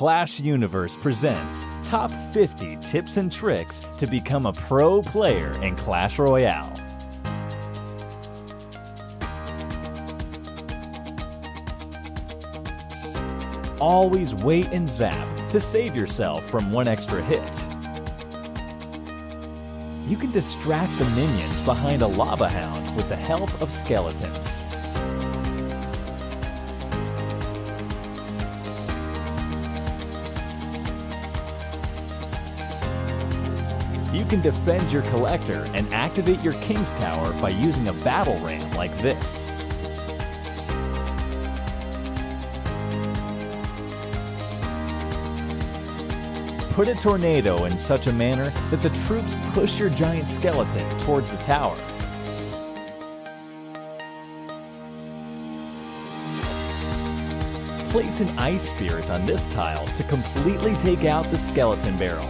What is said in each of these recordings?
Clash Universe presents Top 50 Tips and Tricks to become a pro player in Clash Royale. Always wait and zap to save yourself from one extra hit. You can distract the minions behind a lava hound with the help of skeletons. You can defend your collector and activate your King's Tower by using a battle ram like this. Put a tornado in such a manner that the troops push your giant skeleton towards the tower. Place an ice spirit on this tile to completely take out the skeleton barrel.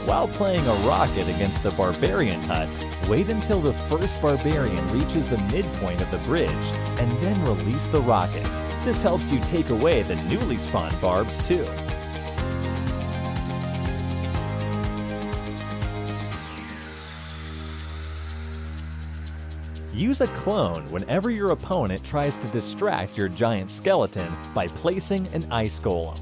While playing a rocket against the barbarian hut, wait until the first barbarian reaches the midpoint of the bridge and then release the rocket. This helps you take away the newly spawned barbs too. Use a clone whenever your opponent tries to distract your giant skeleton by placing an ice golem.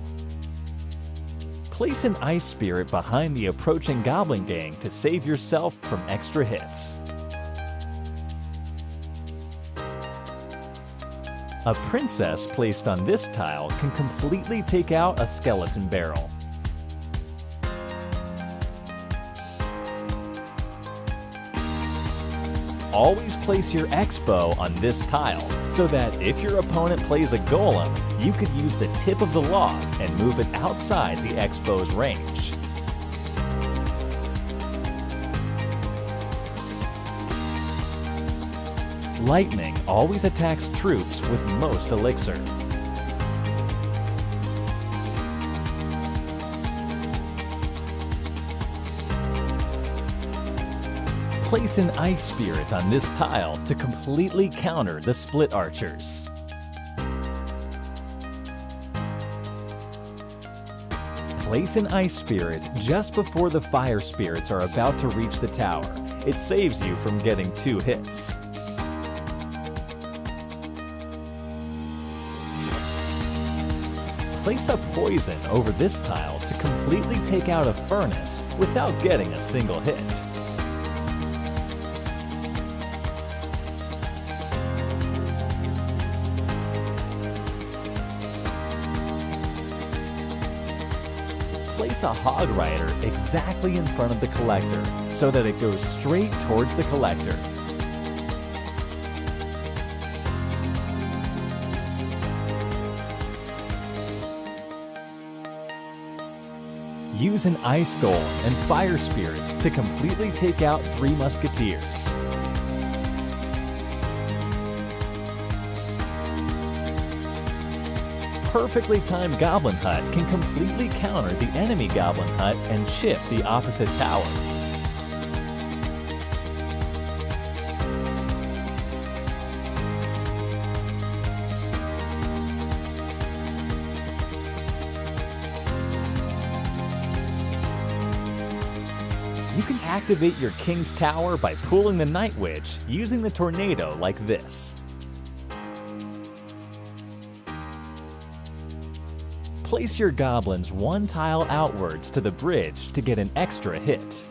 Place an ice spirit behind the approaching goblin gang to save yourself from extra hits. A princess placed on this tile can completely take out a skeleton barrel. Always place your X-bow on this tile so that if your opponent plays a golem, you could use the tip of the log and move it outside the X-bow's range. Lightning always attacks troops with most elixir. Place an ice spirit on this tile to completely counter the split archers. Place an ice spirit just before the fire spirits are about to reach the tower. It saves you from getting 2 hits. Place a poison over this tile to completely take out a furnace without getting a single hit. Place a hog rider exactly in front of the collector so that it goes straight towards the collector. Use an ice golem and fire spirits to completely take out 3 musketeers. Perfectly timed goblin hut can completely counter the enemy goblin hut and chip the opposite tower. You can activate your King's Tower by pulling the Night Witch using the tornado like this. Place your goblins 1 tile outwards to the bridge to get an extra hit.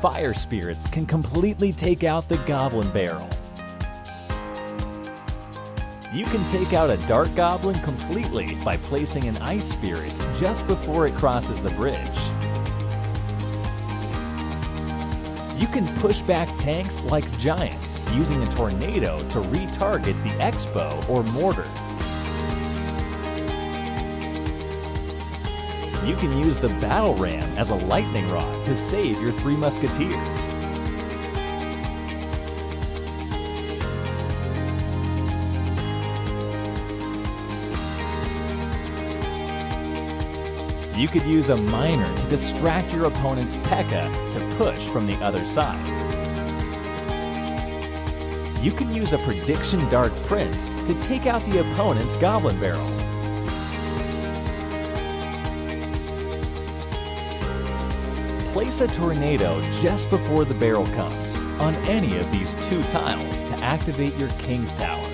Fire spirits can completely take out the goblin barrel. You can take out a dark goblin completely by placing an ice spirit just before it crosses the bridge. You can push back tanks like Giant, using a tornado to retarget the X-bow or mortar. You can use the battle ram as a lightning rod to save your 3 musketeers. You could use a miner to distract your opponent's P.E.K.K.A to push from the other side. You can use a prediction Dark Prince to take out the opponent's Goblin Barrel. Place a tornado just before the barrel comes on any of these 2 tiles to activate your King's Tower.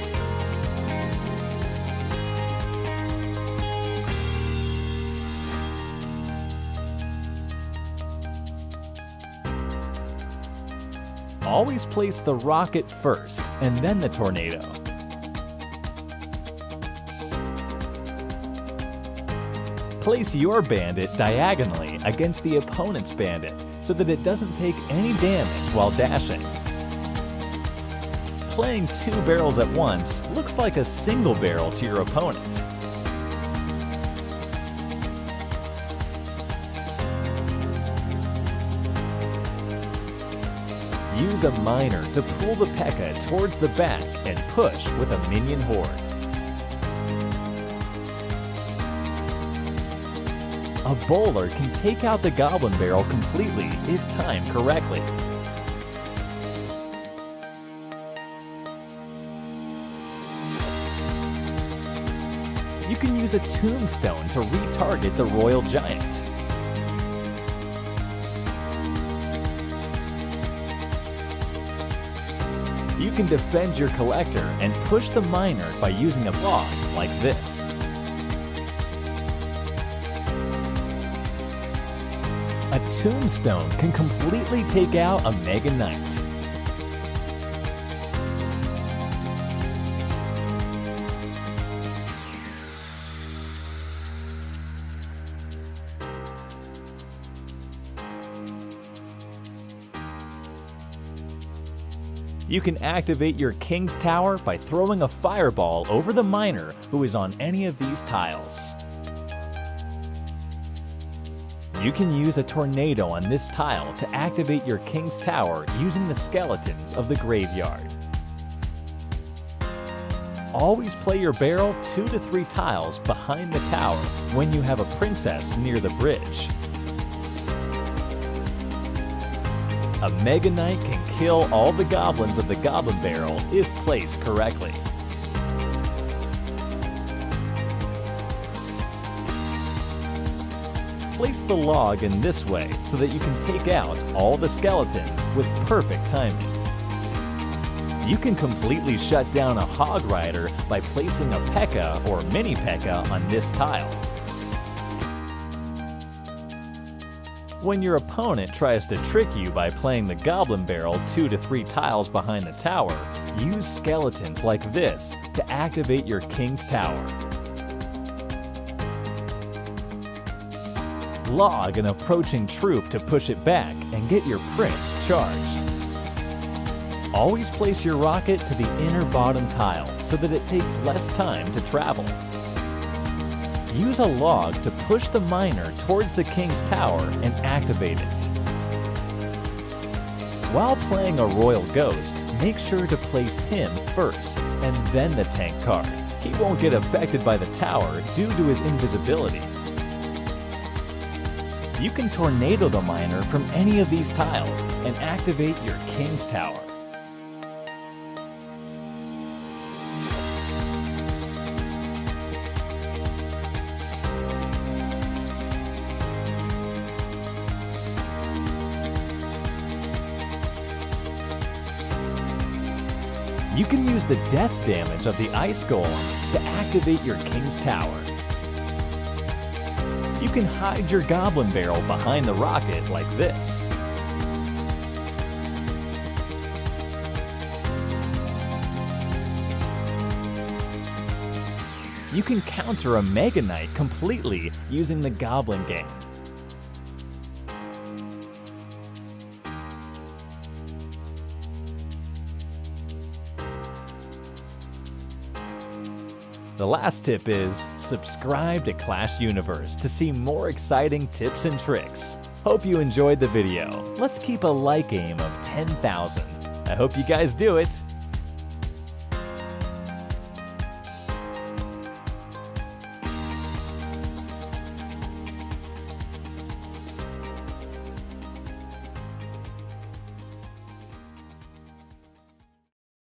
Always place the rocket first and then the tornado. Place your bandit diagonally against the opponent's bandit so that it doesn't take any damage while dashing. Playing 2 barrels at once looks like a single barrel to your opponent. Use a miner to pull the P.E.K.K.A towards the back and push with a minion horde. A bowler can take out the Goblin Barrel completely if timed correctly. You can use a tombstone to retarget the Royal Giant. You can defend your collector and push the miner by using a log like this. A tombstone can completely take out a Mega Knight. You can activate your King's Tower by throwing a fireball over the miner who is on any of these tiles. You can use a tornado on this tile to activate your King's Tower using the skeletons of the graveyard. Always play your barrel 2 to 3 tiles behind the tower when you have a princess near the bridge. A Mega Knight can kill all the goblins of the Goblin Barrel if placed correctly. Place the log in this way so that you can take out all the skeletons with perfect timing. You can completely shut down a Hog Rider by placing a P.E.K.K.A or Mini P.E.K.K.A on this tile. When your opponent tries to trick you by playing the Goblin Barrel 2 to 3 tiles behind the tower, use skeletons like this to activate your King's Tower. Log an approaching troop to push it back and get your prince charged. Always place your rocket to the inner bottom tile so that it takes less time to travel. Use a log to push the miner towards the King's Tower and activate it. While playing a Royal Ghost, make sure to place him first and then the tank card. He won't get affected by the tower due to his invisibility. You can tornado the miner from any of these tiles and activate your King's Tower. You can use the death damage of the Ice Golem to activate your King's Tower. You can hide your Goblin Barrel behind the rocket like this. You can counter a Mega Knight completely using the Goblin Game. The last tip is subscribe to Clash Universe to see more exciting tips and tricks. Hope you enjoyed the video. Let's keep a like aim of 10,000. I hope you guys do it.